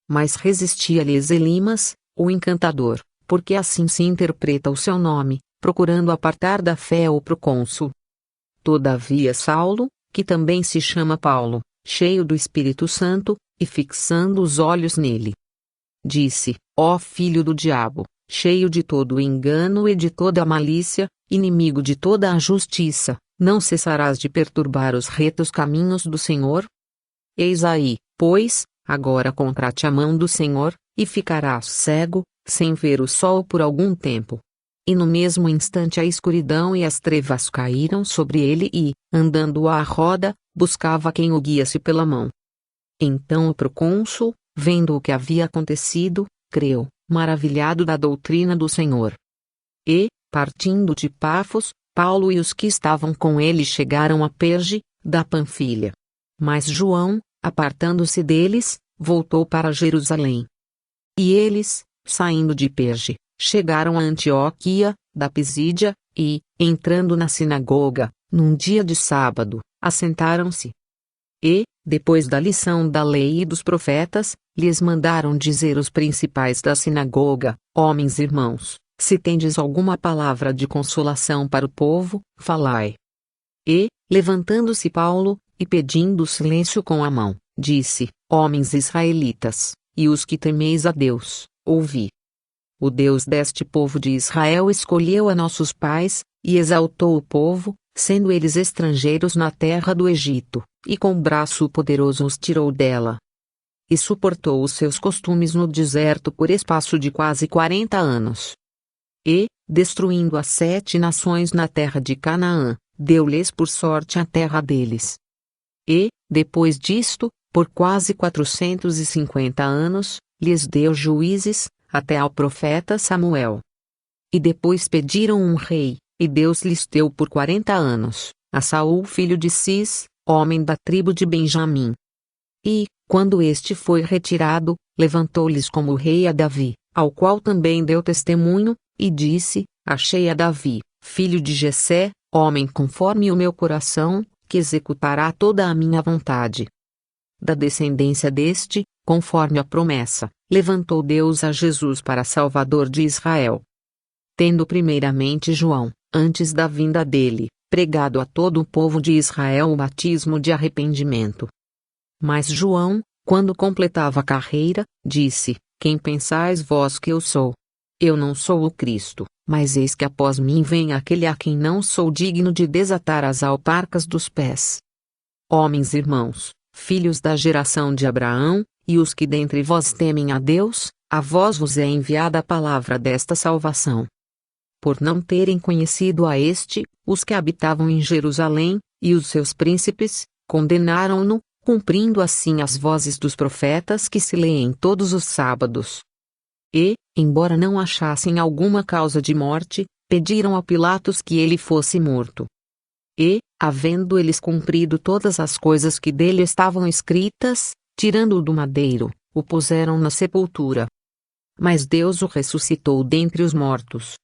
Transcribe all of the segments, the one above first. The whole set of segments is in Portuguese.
mas resistia-lhes Elimas, o encantador, porque assim se interpreta o seu nome, procurando apartar da fé o procônsul. Todavia Saulo, que também se chama Paulo, cheio do Espírito Santo, e fixando os olhos nele, disse: Ó filho do diabo, cheio de todo o engano e de toda a malícia, inimigo de toda a justiça, não cessarás de perturbar os retos caminhos do Senhor? Eis aí, pois, agora contrate a mão do Senhor, e ficarás cego, sem ver o sol por algum tempo. E no mesmo instante a escuridão e as trevas caíram sobre ele e, andando à roda, buscava quem o guiasse pela mão. Então o procônsul, vendo o que havia acontecido, creu, maravilhado da doutrina do Senhor. E, partindo de Pafos, Paulo e os que estavam com ele chegaram a Perge, da Panfilha. Mas João, apartando-se deles, voltou para Jerusalém. E eles, saindo de Perge, chegaram a Antioquia, da Pisídia, e, entrando na sinagoga, num dia de sábado, assentaram-se. E, depois da lição da lei e dos profetas, lhes mandaram dizer os principais da sinagoga: Homens irmãos, se tendes alguma palavra de consolação para o povo, falai. E, levantando-se Paulo, e pedindo silêncio com a mão, disse: Homens israelitas, e os que temeis a Deus, ouvi. O Deus deste povo de Israel escolheu a nossos pais, e exaltou o povo, sendo eles estrangeiros na terra do Egito, e com braço poderoso os tirou dela. E suportou os seus costumes no deserto por espaço de quase 40 anos. E, destruindo as 7 nações na terra de Canaã, deu-lhes por sorte a terra deles. E, depois disto, por quase 450 anos, lhes deu juízes, até ao profeta Samuel. E depois pediram um rei, e Deus lhes deu por 40 anos, a Saul filho de Cis, homem da tribo de Benjamim. E, quando este foi retirado, levantou-lhes como rei a Davi, ao qual também deu testemunho, e disse: Achei a Davi, filho de Jessé, homem conforme o meu coração, que executará toda a minha vontade. Da descendência deste, conforme a promessa, levantou Deus a Jesus para Salvador de Israel. Tendo primeiramente João, antes da vinda dele, pregado a todo o povo de Israel o batismo de arrependimento. Mas João, quando completava a carreira, disse: Quem pensais vós que eu sou? Eu não sou o Cristo, mas eis que após mim vem aquele a quem não sou digno de desatar as alparcas dos pés. Homens irmãos, filhos da geração de Abraão, e os que dentre vós temem a Deus, a vós vos é enviada a palavra desta salvação. Por não terem conhecido a este, os que habitavam em Jerusalém, e os seus príncipes, condenaram-no, cumprindo assim as vozes dos profetas que se leem todos os sábados. E, embora não achassem alguma causa de morte, pediram a Pilatos que ele fosse morto. E, havendo eles cumprido todas as coisas que dele estavam escritas, tirando-o do madeiro, o puseram na sepultura. Mas Deus o ressuscitou dentre os mortos.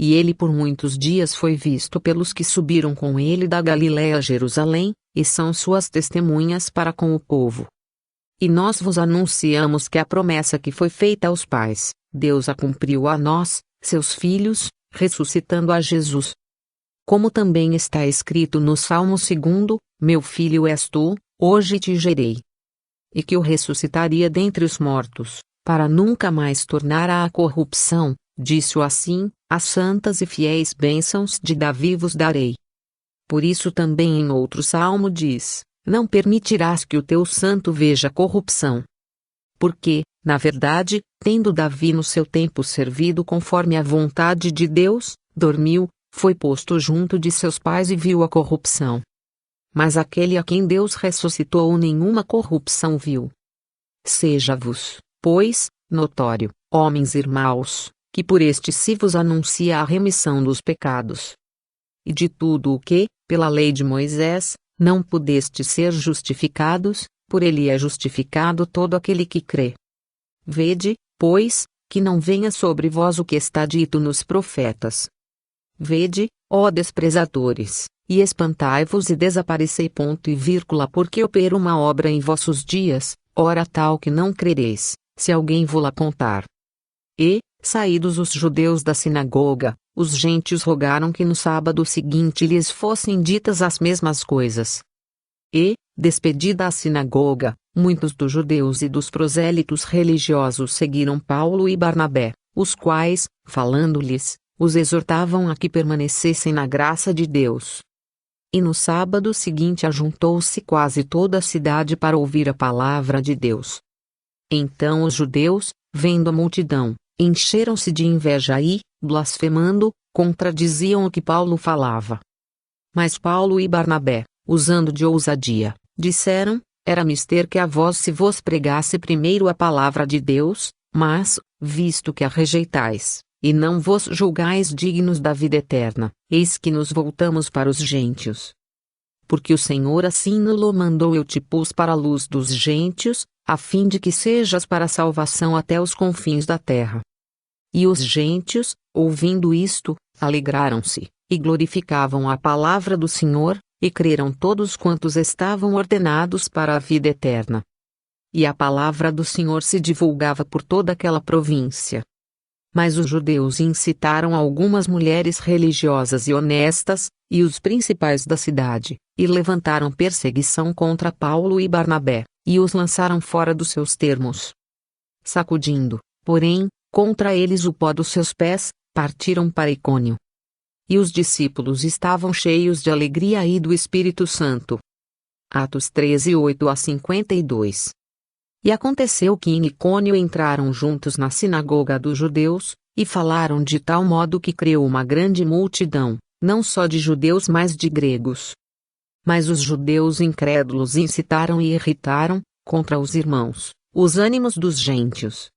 E ele por muitos dias foi visto pelos que subiram com ele da Galiléia a Jerusalém, e são suas testemunhas para com o povo. E nós vos anunciamos que a promessa que foi feita aos pais, Deus a cumpriu a nós, seus filhos, ressuscitando a Jesus. Como também está escrito no Salmo 2: Meu filho és tu, hoje te gerei. E que o ressuscitaria dentre os mortos, para nunca mais tornar à corrupção, disse-o assim: as santas e fiéis bênçãos de Davi vos darei. Por isso também em outro salmo diz: Não permitirás que o teu santo veja corrupção. Porque, na verdade, tendo Davi no seu tempo servido conforme a vontade de Deus, dormiu, foi posto junto de seus pais e viu a corrupção. Mas aquele a quem Deus ressuscitou nenhuma corrupção viu. Seja-vos, pois, notório, homens irmãos, que por este se vos anuncia a remissão dos pecados. E de tudo o que, pela lei de Moisés, não pudestes ser justificados, por ele é justificado todo aquele que crê. Vede, pois, que não venha sobre vós o que está dito nos profetas. Vede, ó desprezadores, e espantai-vos e desaparecei ponto e vírgula porque opero uma obra em vossos dias, ora tal que não crereis, se alguém vô-la contar. E, saídos os judeus da sinagoga, os gentios rogaram que no sábado seguinte lhes fossem ditas as mesmas coisas. E, despedida a sinagoga, muitos dos judeus e dos prosélitos religiosos seguiram Paulo e Barnabé, os quais, falando-lhes, os exortavam a que permanecessem na graça de Deus. E no sábado seguinte ajuntou-se quase toda a cidade para ouvir a palavra de Deus. Então os judeus, vendo a multidão, encheram-se de inveja e, blasfemando, contradiziam o que Paulo falava. Mas Paulo e Barnabé, usando de ousadia, disseram: era mister que a vós se vos pregasse primeiro a palavra de Deus, mas, visto que a rejeitais, e não vos julgais dignos da vida eterna, eis que nos voltamos para os gentios. Porque o Senhor assim nos mandou e te pus para a luz dos gentios, a fim de que sejas para a salvação até os confins da terra. E os gentios, ouvindo isto, alegraram-se, e glorificavam a palavra do Senhor, e creram todos quantos estavam ordenados para a vida eterna. E a palavra do Senhor se divulgava por toda aquela província. Mas os judeus incitaram algumas mulheres religiosas e honestas, e os principais da cidade, e levantaram perseguição contra Paulo e Barnabé, e os lançaram fora dos seus termos. Sacudindo, porém, contra eles o pó dos seus pés, partiram para Icônio. E os discípulos estavam cheios de alegria e do Espírito Santo. Atos 13, 8-52. E aconteceu que em Icônio entraram juntos na sinagoga dos judeus, e falaram de tal modo que creu uma grande multidão, não só de judeus mas de gregos. Mas os judeus incrédulos incitaram e irritaram, contra os irmãos, os ânimos dos gentios.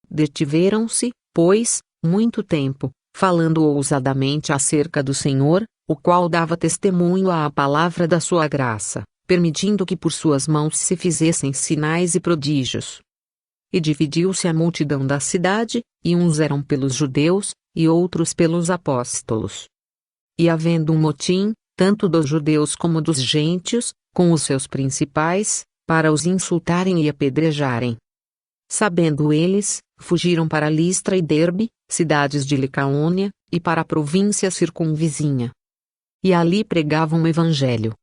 Detiveram-se, pois, muito tempo, falando ousadamente acerca do Senhor, o qual dava testemunho à palavra da sua graça, permitindo que por suas mãos se fizessem sinais e prodígios. E dividiu-se a multidão da cidade, e uns eram pelos judeus, e outros pelos apóstolos. E havendo um motim, tanto dos judeus como dos gentios, com os seus principais, para os insultarem e apedrejarem. Sabendo eles, fugiram para Listra e Derbe, cidades de Licaônia, e para a província circunvizinha. E ali pregavam o evangelho.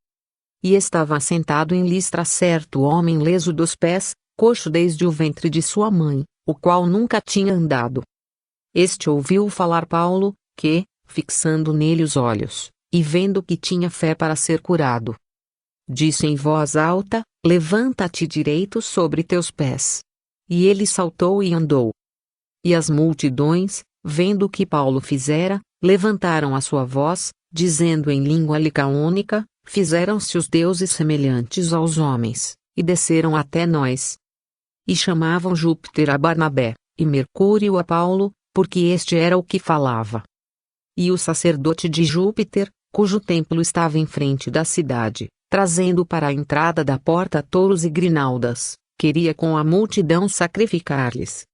E estava assentado em Listra certo homem leso dos pés, coxo desde o ventre de sua mãe, o qual nunca tinha andado. Este ouviu falar Paulo, que, fixando nele os olhos, e vendo que tinha fé para ser curado, disse em voz alta: levanta-te direito sobre teus pés. E ele saltou e andou. E as multidões, vendo o que Paulo fizera, levantaram a sua voz, dizendo em língua licaônica: fizeram-se os deuses semelhantes aos homens, e desceram até nós. E chamavam Júpiter a Barnabé, e Mercúrio a Paulo, porque este era o que falava. E o sacerdote de Júpiter, cujo templo estava em frente da cidade, trazendo para a entrada da porta touros e grinaldas, queria com a multidão sacrificar-lhes.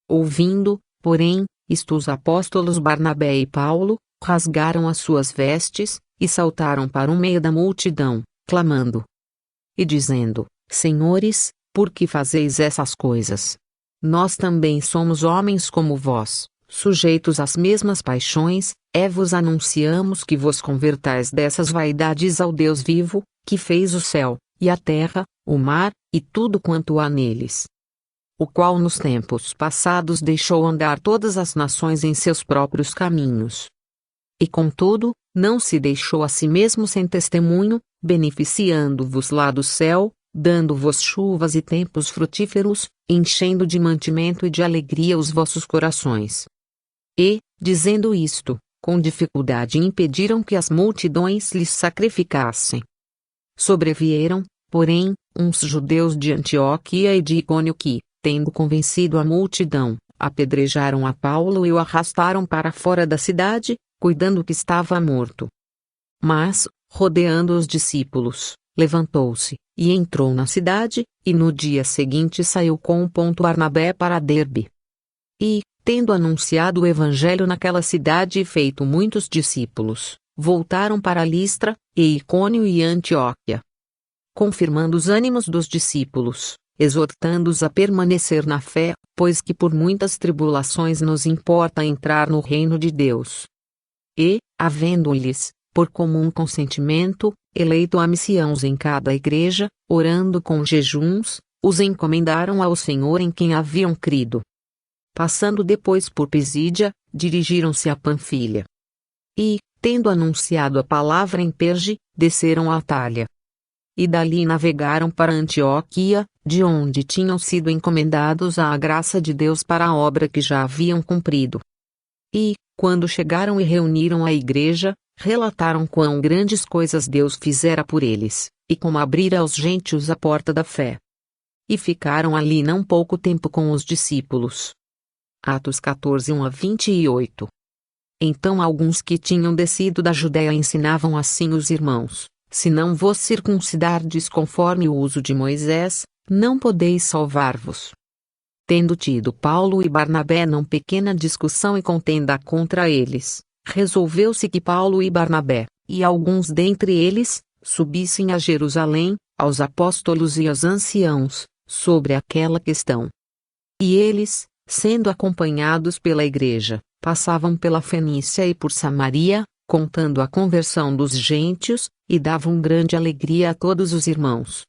Ouvindo, porém, isto os apóstolos Barnabé e Paulo, rasgaram as suas vestes, e saltaram para o meio da multidão, clamando e dizendo: Senhores, por que fazeis essas coisas? Nós também somos homens como vós, sujeitos às mesmas paixões, vos anunciamos que vos convertais dessas vaidades ao Deus vivo, que fez o céu, e a terra, o mar, e tudo quanto há neles. O qual nos tempos passados deixou andar todas as nações em seus próprios caminhos. E contudo, não se deixou a si mesmo sem testemunho, beneficiando-vos lá do céu, dando-vos chuvas e tempos frutíferos, enchendo de mantimento e de alegria os vossos corações. E, dizendo isto, com dificuldade impediram que as multidões lhes sacrificassem. Sobrevieram, porém, uns judeus de Antioquia e de Icônio que, tendo convencido a multidão, apedrejaram a Paulo e o arrastaram para fora da cidade, cuidando que estava morto. Mas, rodeando os discípulos, levantou-se, e entrou na cidade, e no dia seguinte saiu com Barnabé para Derbe. E, tendo anunciado o evangelho naquela cidade e feito muitos discípulos, voltaram para Listra, e Icônio e Antioquia. Confirmando os ânimos dos discípulos, exortando-os a permanecer na fé, pois que por muitas tribulações nos importa entrar no reino de Deus. E, havendo-lhes, por comum consentimento, eleito anciãos em cada igreja, orando com jejuns, os encomendaram ao Senhor em quem haviam crido. Passando depois por Pisídia, dirigiram-se a Panfilha. E, tendo anunciado a palavra em Perge, desceram a Atália. E dali navegaram para Antioquia, de onde tinham sido encomendados à graça de Deus para a obra que já haviam cumprido. E, quando chegaram e reuniram a igreja, relataram quão grandes coisas Deus fizera por eles, e como abrira aos gentios a porta da fé. E ficaram ali não pouco tempo com os discípulos. Atos 14, 1-28. Então alguns que tinham descido da Judéia ensinavam assim os irmãos: se não vos circuncidardes conforme o uso de Moisés, não podeis salvar-vos. Tendo tido Paulo e Barnabé não pequena discussão e contenda contra eles, resolveu-se que Paulo e Barnabé, e alguns dentre eles, subissem a Jerusalém, aos apóstolos e aos anciãos, sobre aquela questão. E eles, sendo acompanhados pela igreja, passavam pela Fenícia e por Samaria, contando a conversão dos gentios, e davam grande alegria a todos os irmãos.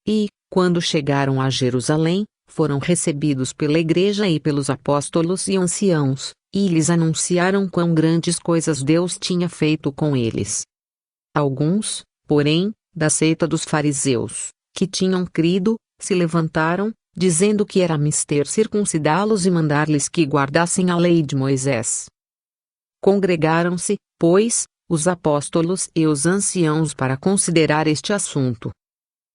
E, quando chegaram a Jerusalém, foram recebidos pela igreja e pelos apóstolos e anciãos, e lhes anunciaram quão grandes coisas Deus tinha feito com eles. Alguns, porém, da seita dos fariseus, que tinham crido, se levantaram, dizendo que era mister circuncidá-los e mandar-lhes que guardassem a lei de Moisés. Congregaram-se, pois, os apóstolos e os anciãos para considerar este assunto.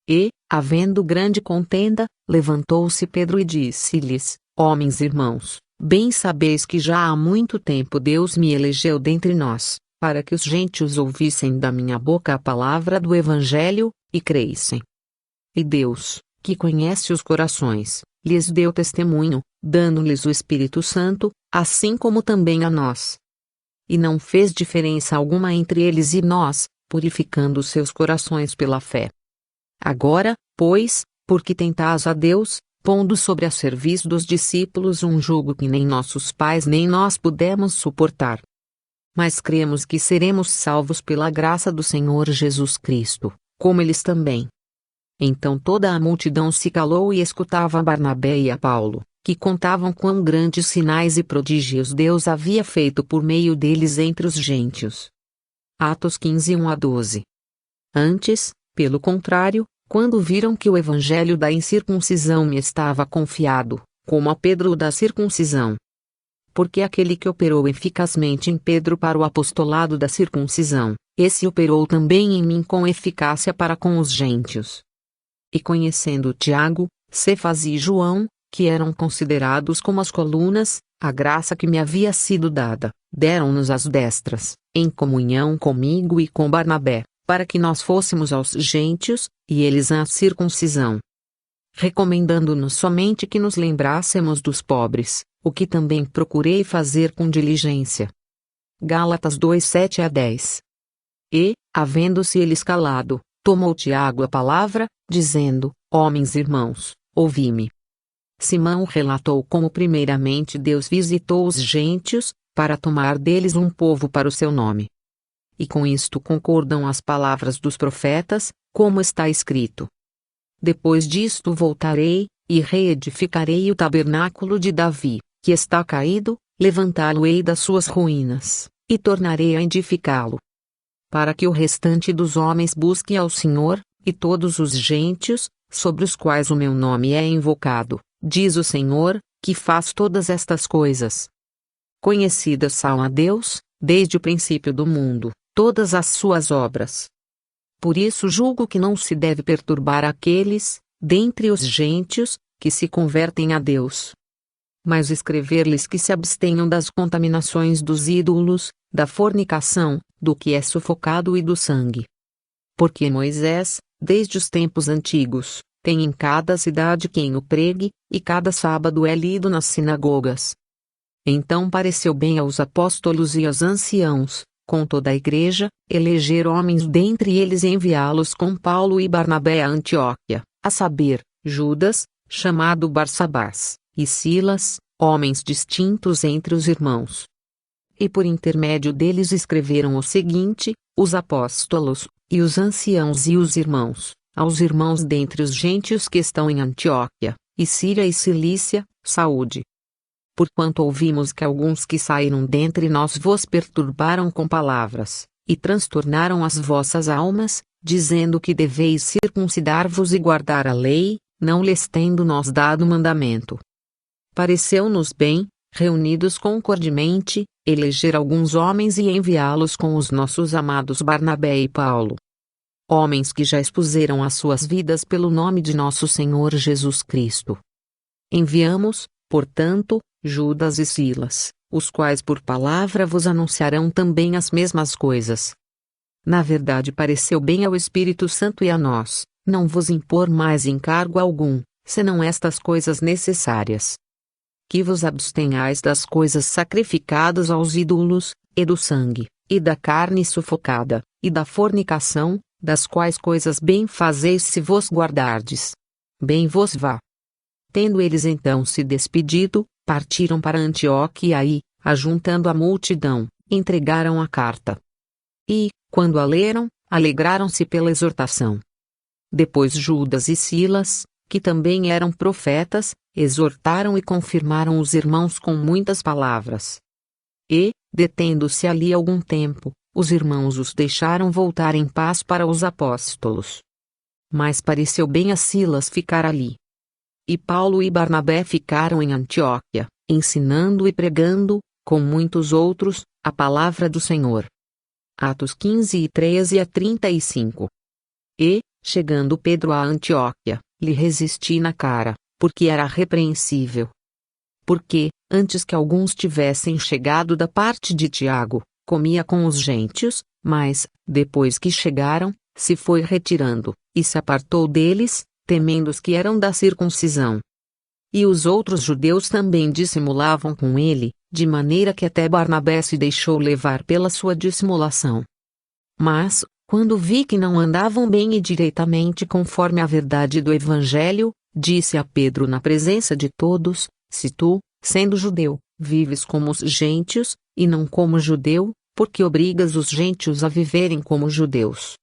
E, havendo grande contenda, levantou-se Pedro e disse-lhes: homens irmãos, bem sabeis que já há muito tempo Deus me elegeu dentre nós, para que os gentios ouvissem da minha boca a palavra do Evangelho, e crescem. E Deus, que conhece os corações, lhes deu testemunho, dando-lhes o Espírito Santo, assim como também a nós. E não fez diferença alguma entre eles e nós, purificando os seus corações pela fé. Agora, pois, porque tentais a Deus, pondo sobre a serviço dos discípulos um jugo que nem nossos pais nem nós pudemos suportar. Mas cremos que seremos salvos pela graça do Senhor Jesus Cristo, como eles também. Então toda a multidão se calou e escutava a Barnabé e a Paulo, que contavam quão grandes sinais e prodígios Deus havia feito por meio deles entre os gentios. Atos 15, 1-12. Antes, pelo contrário, quando viram que o evangelho da incircuncisão me estava confiado, como a Pedro o da circuncisão. Porque aquele que operou eficazmente em Pedro para o apostolado da circuncisão, esse operou também em mim com eficácia para com os gentios. E conhecendo Tiago, Cefas e João, que eram considerados como as colunas, a graça que me havia sido dada, deram-nos as destras, em comunhão comigo e com Barnabé, para que nós fôssemos aos gentios, e eles à circuncisão. Recomendando-nos somente que nos lembrássemos dos pobres, o que também procurei fazer com diligência. Gálatas 2, 7-10. E, havendo-se eles calado, tomou Tiago a palavra, dizendo: homens irmãos, ouvi-me. Simão relatou como primeiramente Deus visitou os gentios, para tomar deles um povo para o seu nome. E com isto concordam as palavras dos profetas, como está escrito: depois disto voltarei, e reedificarei o tabernáculo de Davi, que está caído, levantá-lo-ei das suas ruínas, e tornarei a edificá-lo. Para que o restante dos homens busque ao Senhor, e todos os gentios, sobre os quais o meu nome é invocado, diz o Senhor, que faz todas estas coisas. Conhecidas são a Deus, desde o princípio do mundo, todas as suas obras. Por isso julgo que não se deve perturbar aqueles, dentre os gentios, que se convertem a Deus. Mas escrever-lhes que se abstenham das contaminações dos ídolos, da fornicação, do que é sufocado e do sangue. Porque Moisés, desde os tempos antigos, tem em cada cidade quem o pregue, e cada sábado é lido nas sinagogas. Então pareceu bem aos apóstolos e aos anciãos, com toda a igreja, eleger homens dentre eles e enviá-los com Paulo e Barnabé a Antioquia, a saber, Judas, chamado Barsabás, e Silas, homens distintos entre os irmãos. E por intermédio deles escreveram o seguinte: os apóstolos, e os anciãos e os irmãos, aos irmãos dentre os gentios que estão em Antioquia, e Síria e Cilícia, saúde. Porquanto ouvimos que alguns que saíram dentre nós vos perturbaram com palavras, e transtornaram as vossas almas, dizendo que deveis circuncidar-vos e guardar a lei, não lhes tendo nós dado mandamento. Pareceu-nos bem, reunidos concordemente, eleger alguns homens e enviá-los com os nossos amados Barnabé e Paulo. Homens que já expuseram as suas vidas pelo nome de nosso Senhor Jesus Cristo. Enviamos, portanto, Judas e Silas, os quais por palavra vos anunciarão também as mesmas coisas. Na verdade pareceu bem ao Espírito Santo e a nós, não vos impor mais encargo algum, senão estas coisas necessárias. Que vos abstenhais das coisas sacrificadas aos ídolos, e do sangue, e da carne sufocada, e da fornicação, das quais coisas bem fazeis se vos guardardes. Bem vos vá. Tendo eles então se despedido, partiram para Antioquia e, ajuntando a multidão, entregaram a carta. E, quando a leram, alegraram-se pela exortação. Depois Judas e Silas, que também eram profetas, exortaram e confirmaram os irmãos com muitas palavras. E, detendo-se ali algum tempo, os irmãos os deixaram voltar em paz para os apóstolos. Mas pareceu bem a Silas ficar ali. E Paulo e Barnabé ficaram em Antioquia, ensinando e pregando, com muitos outros, a palavra do Senhor. Atos 15 e 13 a 35. E, chegando Pedro a Antioquia, lhe resisti na cara, porque era repreensível. Porque, antes que alguns tivessem chegado da parte de Tiago, comia com os gentios, mas, depois que chegaram, se foi retirando, e se apartou deles, temendo os que eram da circuncisão. E os outros judeus também dissimulavam com ele, de maneira que até Barnabé se deixou levar pela sua dissimulação. Mas, quando vi que não andavam bem e direitamente conforme a verdade do Evangelho, disse a Pedro na presença de todos: se tu, sendo judeu, vives como os gentios, e não como judeu, porque obrigas os gentios a viverem como judeus.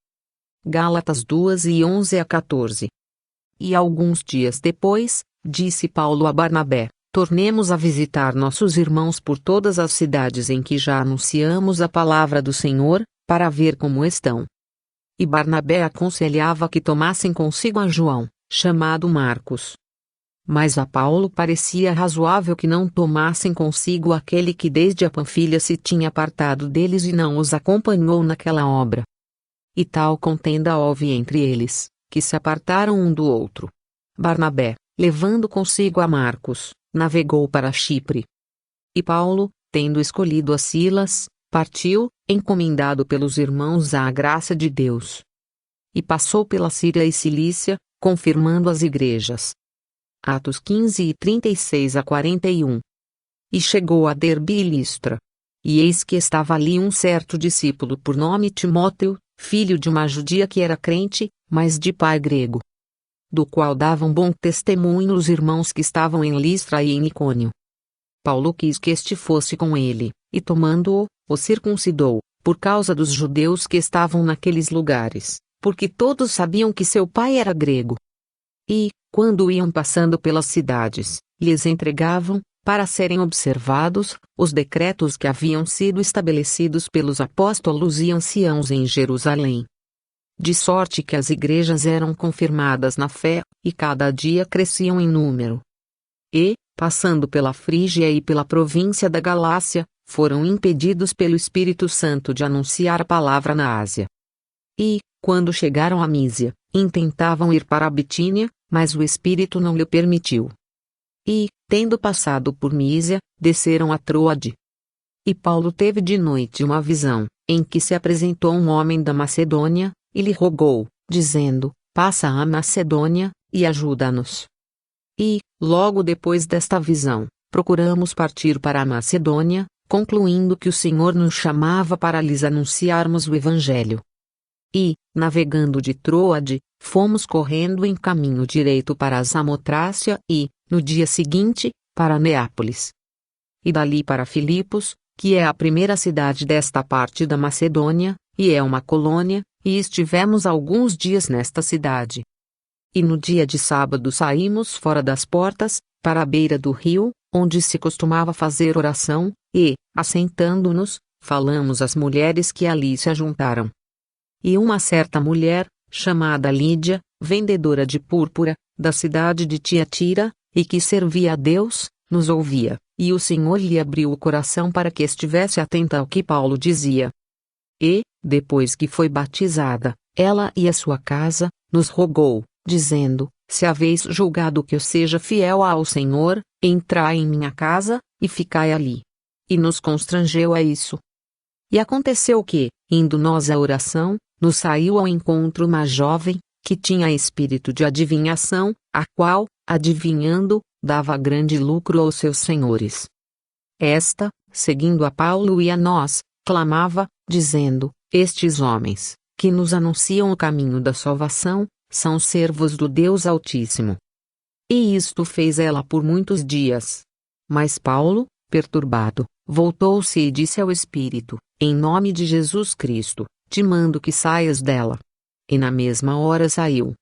Gálatas 2 e 11 a 14. E alguns dias depois, disse Paulo a Barnabé: tornemos a visitar nossos irmãos por todas as cidades em que já anunciamos a palavra do Senhor, para ver como estão. E Barnabé aconselhava que tomassem consigo a João, chamado Marcos. Mas a Paulo parecia razoável que não tomassem consigo aquele que desde a Panfilha se tinha apartado deles e não os acompanhou naquela obra. E tal contenda houve entre eles, que se apartaram um do outro. Barnabé, levando consigo a Marcos, navegou para Chipre. E Paulo, tendo escolhido a Silas, partiu, encomendado pelos irmãos à graça de Deus. E passou pela Síria e Cilícia, confirmando as igrejas. Atos 15 e 36 a 41. E chegou a Derbe e Listra. E eis que estava ali um certo discípulo por nome Timóteo, filho de uma judia que era crente, mas de pai grego. Do qual davam bom testemunho os irmãos que estavam em Listra e em Icônio. Paulo quis que este fosse com ele, e tomando-o, o circuncidou, por causa dos judeus que estavam naqueles lugares, porque todos sabiam que seu pai era grego. E, quando iam passando pelas cidades, lhes entregavam, para serem observados, os decretos que haviam sido estabelecidos pelos apóstolos e anciãos em Jerusalém. De sorte que as igrejas eram confirmadas na fé, e cada dia cresciam em número. E, passando pela Frígia e pela província da Galácia, foram impedidos pelo Espírito Santo de anunciar a palavra na Ásia. E, quando chegaram a Mísia, intentavam ir para a Bitínia, mas o Espírito não lhe permitiu. E, tendo passado por Mísia, desceram a Troade. E Paulo teve de noite uma visão, em que se apresentou um homem da Macedônia, e lhe rogou, dizendo: passa a Macedônia, e ajuda-nos. E, logo depois desta visão, procuramos partir para a Macedônia, concluindo que o Senhor nos chamava para lhes anunciarmos o Evangelho. E, navegando de Troade, fomos correndo em caminho direito para a Samotrácia e, no dia seguinte, para Neápolis. E dali para Filipos, que é a primeira cidade desta parte da Macedônia, e é uma colônia, e estivemos alguns dias nesta cidade. E no dia de sábado saímos fora das portas, para a beira do rio, onde se costumava fazer oração, e, assentando-nos, falamos às mulheres que ali se ajuntaram. E uma certa mulher, chamada Lídia, vendedora de púrpura, da cidade de Tiatira, e que servia a Deus, nos ouvia, e o Senhor lhe abriu o coração para que estivesse atenta ao que Paulo dizia. E, depois que foi batizada, ela e a sua casa, nos rogou, dizendo: se haveis julgado que eu seja fiel ao Senhor, entrai em minha casa, e ficai ali. E nos constrangeu a isso. E aconteceu que, indo nós à oração, nos saiu ao encontro uma jovem, que tinha espírito de adivinhação, a qual, adivinhando, dava grande lucro aos seus senhores. Esta, seguindo a Paulo e a nós, clamava, dizendo: estes homens, que nos anunciam o caminho da salvação, são servos do Deus Altíssimo. E isto fez ela por muitos dias. Mas Paulo, perturbado, voltou-se e disse ao espírito: em nome de Jesus Cristo, te mando que saias dela. E na mesma hora saiu.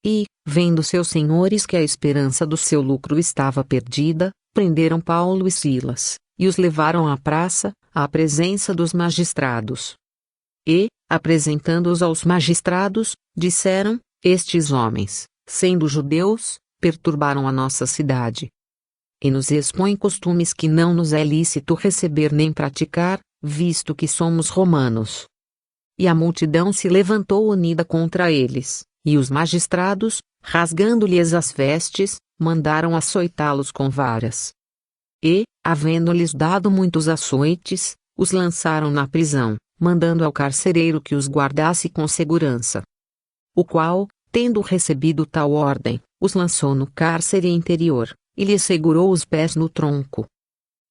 E, vendo seus senhores que a esperança do seu lucro estava perdida, prenderam Paulo e Silas, e os levaram à praça, à presença dos magistrados. E, apresentando-os aos magistrados, disseram: estes homens, sendo judeus, perturbaram a nossa cidade. E nos expõem costumes que não nos é lícito receber nem praticar, visto que somos romanos. E a multidão se levantou unida contra eles, e os magistrados, rasgando-lhes as vestes, mandaram açoitá-los com varas. E, havendo-lhes dado muitos açoites, os lançaram na prisão, mandando ao carcereiro que os guardasse com segurança. O qual, tendo recebido tal ordem, os lançou no cárcere interior, e lhes segurou os pés no tronco.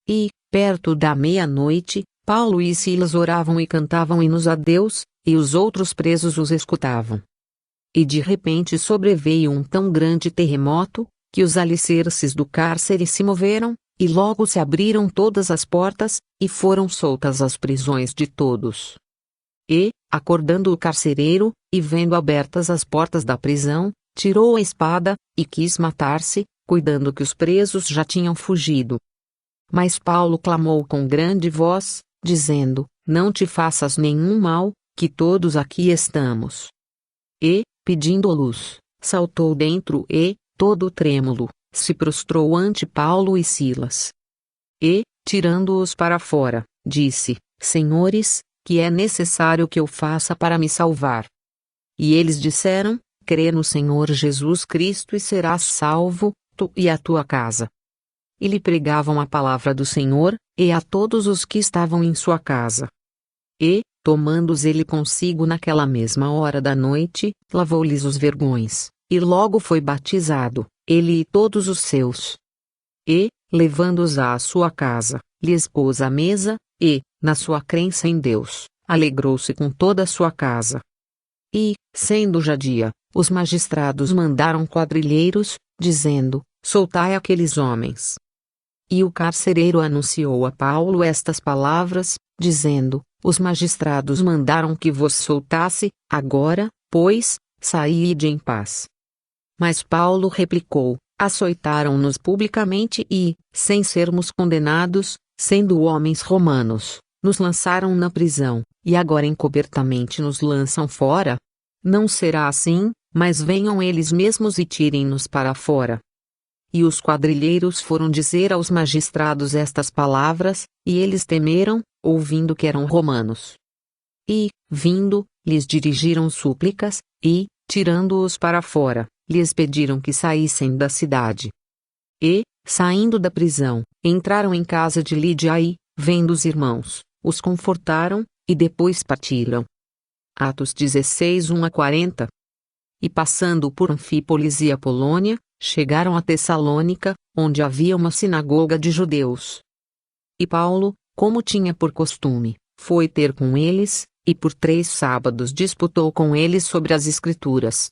E, perto da meia-noite, Paulo e Silas oravam e cantavam hinos a Deus, e os outros presos os escutavam. E de repente sobreveio um tão grande terremoto, que os alicerces do cárcere se moveram, e logo se abriram todas as portas, e foram soltas as prisões de todos. E, acordando o carcereiro, e vendo abertas as portas da prisão, tirou a espada, e quis matar-se, cuidando que os presos já tinham fugido. Mas Paulo clamou com grande voz, dizendo: não te faças nenhum mal, que todos aqui estamos. E, pedindo luz, saltou dentro e, todo trêmulo, se prostrou ante Paulo e Silas. E, tirando-os para fora, disse: senhores, que é necessário que eu faça para me salvar? E eles disseram: crê no Senhor Jesus Cristo e serás salvo, tu e a tua casa. E lhe pregavam a palavra do Senhor, e a todos os que estavam em sua casa. E, tomando-os ele consigo naquela mesma hora da noite, lavou-lhes os vergões, e logo foi batizado, ele e todos os seus. E, levando-os à sua casa, lhes pôs à mesa, e, na sua crença em Deus, alegrou-se com toda a sua casa. E, sendo já dia, os magistrados mandaram quadrilheiros, dizendo: soltai aqueles homens. E o carcereiro anunciou a Paulo estas palavras, dizendo: os magistrados mandaram que vos soltasse, agora, pois, saíde em paz. Mas Paulo replicou: açoitaram-nos publicamente e, sem sermos condenados, sendo homens romanos, nos lançaram na prisão, e agora encobertamente nos lançam fora? Não será assim, mas venham eles mesmos e tirem-nos para fora. E os quadrilheiros foram dizer aos magistrados estas palavras, e eles temeram, ouvindo que eram romanos. E, vindo, lhes dirigiram súplicas, e, tirando-os para fora, lhes pediram que saíssem da cidade. E, saindo da prisão, entraram em casa de Lídia e, vendo os irmãos, os confortaram, e depois partiram. Atos 16, 1-40. E passando por Anfípolis e Apolônia, chegaram a Tessalônica, onde havia uma sinagoga de judeus. E Paulo, como tinha por costume, foi ter com eles, e por 3 sábados disputou com eles sobre as Escrituras,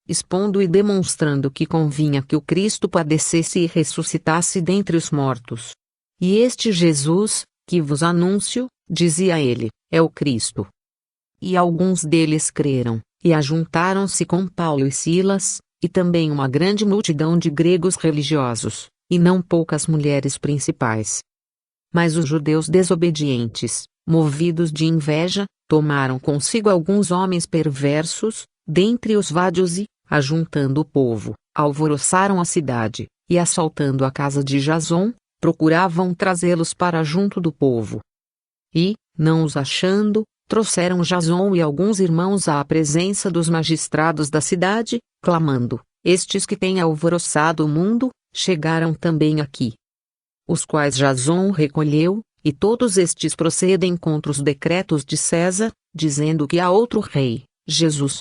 expondo e demonstrando que convinha que o Cristo padecesse e ressuscitasse dentre os mortos. E este Jesus, que vos anuncio, dizia ele, é o Cristo. E alguns deles creram, e ajuntaram-se com Paulo e Silas, e também uma grande multidão de gregos religiosos, e não poucas mulheres principais. Mas os judeus desobedientes, movidos de inveja, tomaram consigo alguns homens perversos, dentre os vádios e, ajuntando o povo, alvoroçaram a cidade, e assaltando a casa de Jason, procuravam trazê-los para junto do povo. E, não os achando, trouxeram Jason e alguns irmãos à presença dos magistrados da cidade, clamando, estes que têm alvoroçado o mundo, chegaram também aqui. Os quais Jason recolheu, e todos estes procedem contra os decretos de César, dizendo que há outro rei, Jesus.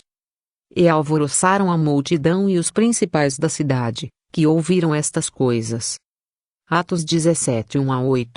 E alvoroçaram a multidão e os principais da cidade, que ouviram estas coisas. Atos 17, 1-8.